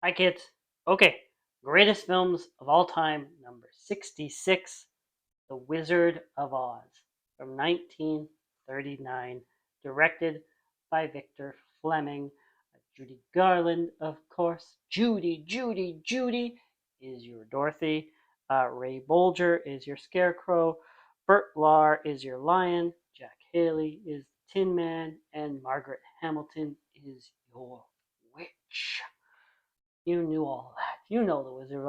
Hi, kids. Okay, greatest films of all time, number 66, The Wizard of Oz, from 1939, directed by Victor Fleming. Judy Garland, of course. Judy, Judy, Judy is your Dorothy. Ray Bolger is your Scarecrow. Bert Lahr is your Lion. Jack Haley is the Tin Man. And Margaret Hamilton is your Witch. You knew all that. You know the Wizard of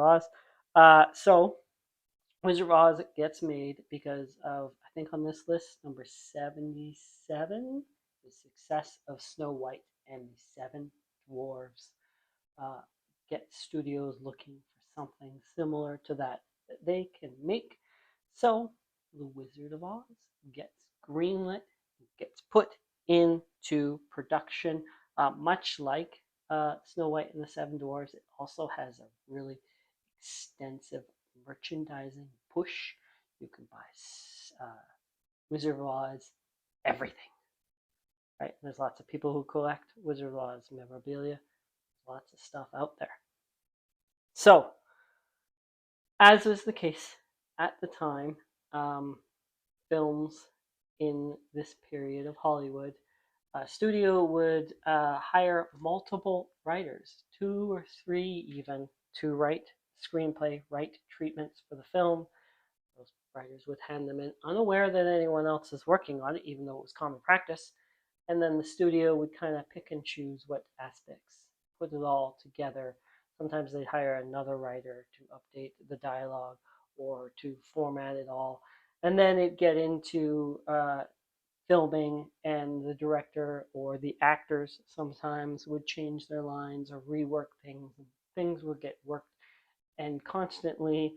Oz. So Wizard of Oz gets made because of, I think on this list, number 77, the success of Snow White and the Seven Dwarves. Uh, get studios looking for something similar to that they can make. So the Wizard of Oz gets greenlit, gets put into production, much like Snow White and the Seven Dwarfs. It also has a really extensive merchandising push. You can buy Wizard of Oz everything. Right? There's lots of people who collect Wizard of Oz memorabilia. Lots of stuff out there. So, as was the case at the time, films in this period of Hollywood, a studio would hire multiple writers, two or three even, to write screenplay, write treatments for the film. Those writers would hand them in unaware that anyone else is working on it, even though it was common practice. And then the studio would kind of pick and choose what aspects, put it all together. Sometimes they'd hire another writer to update the dialogue or to format it all. And then it'd get into filming, and the director or the actors sometimes would change their lines or rework things. Things would get worked and constantly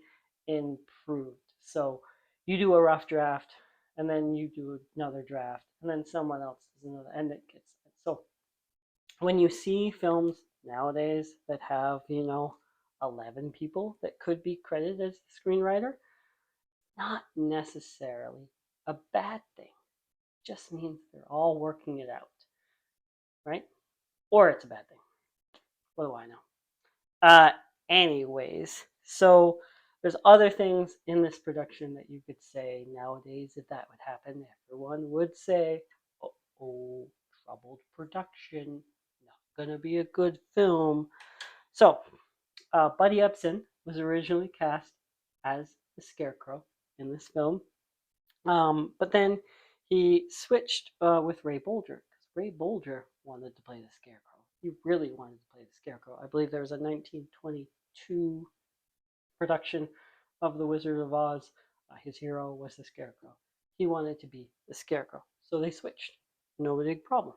improved. So you do a rough draft, and then you do another draft, and then someone else does another, and it gets so. When you see films nowadays that have 11 people that could be credited as the screenwriter, not necessarily a bad thing. It just means they're all working it out, right? Or it's a bad thing. What do I know? Uh, anyways, so there's other things in this production that you could say nowadays if that would happen. Everyone would say, oh, troubled production, not gonna be a good film. So, Buddy Ebsen was originally cast as the Scarecrow in this film, but then he switched with Ray Bolger because Ray Bolger wanted to play the Scarecrow. He really wanted to play the Scarecrow. I believe there was a 1922 production of The Wizard of Oz. His hero was the Scarecrow. He wanted to be the Scarecrow, so they switched. No big problem.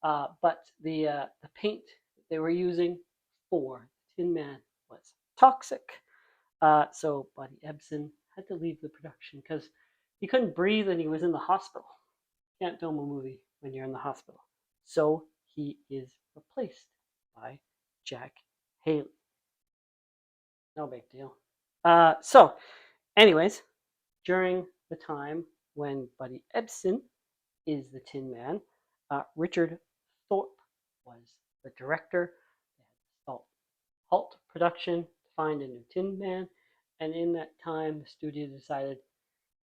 But the paint they were using for Tin Man was toxic. So Buddy Ebsen had to leave the production because he couldn't breathe and he was in the hospital. You can't film a movie when you're in the hospital. So he is replaced by Jack Haley. No big deal. So, anyways, during the time when Buddy Ebsen is the Tin Man, Richard Thorpe was the director. They had to halt production to find a new Tin Man, and in that time, the studio decided,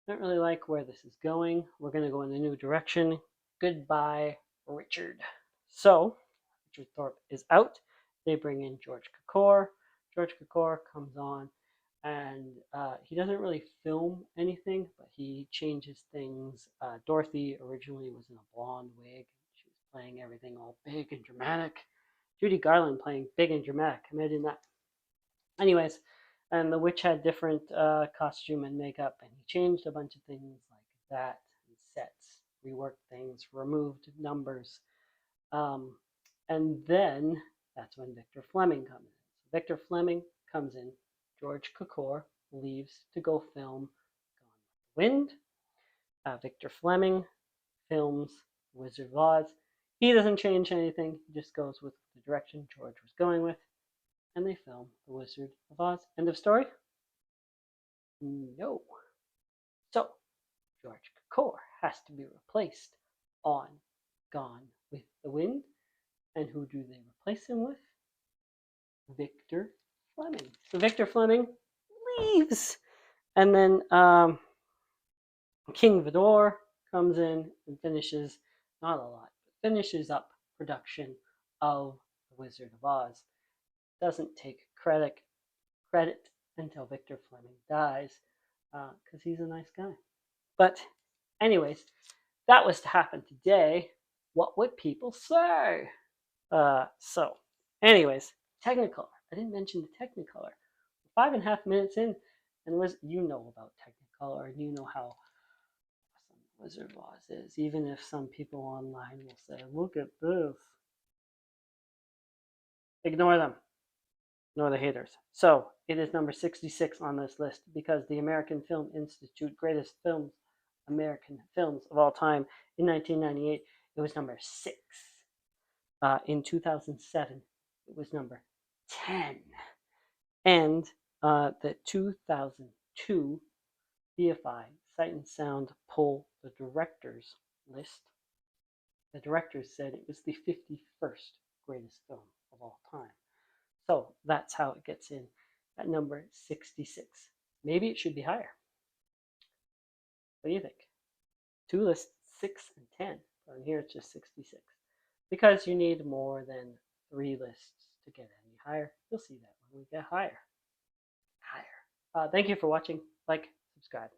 I don't really like where this is going. We're going to go in a new direction. Goodbye, Richard. So, Richard Thorpe is out. They bring in George Cukor. George Cukor comes on, and he doesn't really film anything, but he changes things. Dorothy originally was in a blonde wig. She was playing everything all big and dramatic. Judy Garland playing big and dramatic. Imagine that. Anyways, and the witch had different costume and makeup, and he changed a bunch of things like that, and sets, reworked things, removed numbers. Um, and then that's when Victor Fleming comes in. So Victor Fleming comes in. George Cukor leaves to go film Gone with the Wind. Victor Fleming films Wizard of Oz. He doesn't change anything. He just goes with the direction George was going with. And they film The Wizard of Oz. End of story? No. So, George Cukor has to be replaced on Gone with the Wind. And who do they replace him with? Victor Fleming. So Victor Fleming leaves, and then King Vidor comes in and finishes, not a lot, but finishes up production of The Wizard of Oz. Doesn't take credit until Victor Fleming dies, because he's a nice guy. But anyways, that was to happen today. What would people say? So, anyways, Technicolor. I didn't mention the Technicolor. 5.5 minutes in, and you know about Technicolor, and you know how awesome Wizard of Oz is. Even if some people online will say, "Look at this," ignore them. Ignore the haters. So it is number 66 on this list because the American Film Institute greatest films, American films of all time in 1998, it was number 6. In 2007, it was number 10. And the 2002 BFI Sight and Sound poll, the directors list, the directors said it was the 51st greatest film of all time. So that's how it gets in at number 66. Maybe it should be higher. What do you think? 2 lists, 6 and 10. But on here it's just 66. Because you need more than 3 lists to get any higher. You'll see that when we get higher. Thank you for watching. Like, subscribe.